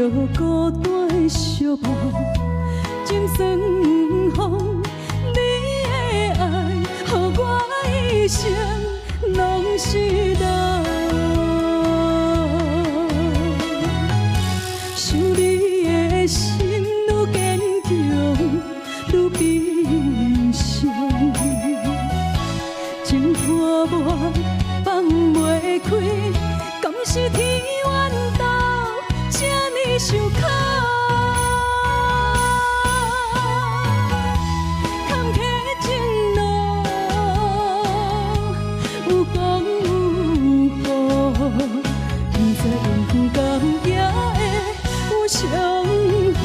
着孤单的寂寞，情酸风，你的爱，予我一生拢是痛。想你的心愈坚强，愈悲伤，情拖磨放袂开，敢是天缘投这呢伤苦？坎坷情路有风有雨，不知缘分敢也会有相逢。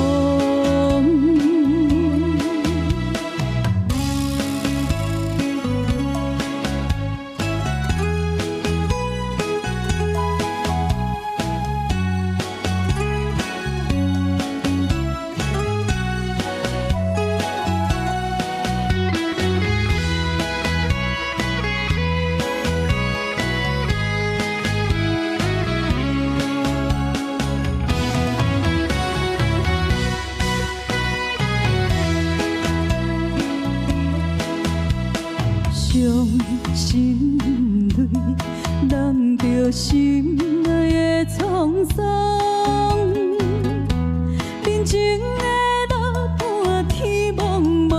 伤心泪，人着心内的沧桑，人情的路伴天茫茫，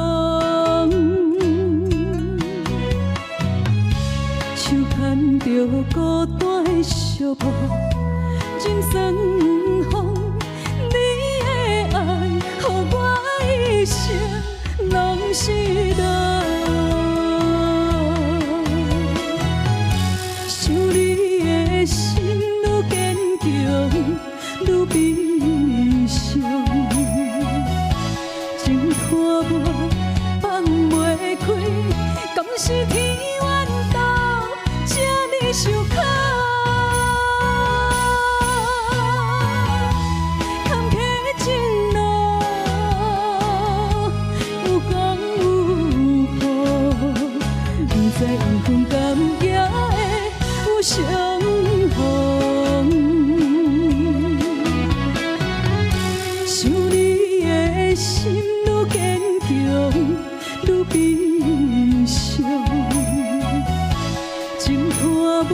手牵着孤单的寂寞，情酸风，你的爱，予我一生拢是痛。愈悲伤，情拖磨放袂开，敢是天缘投这呢伤苦？坎坷情路有风有雨，不知缘分敢也会有相逢。想你的心愈坚强，愈悲伤，情拖磨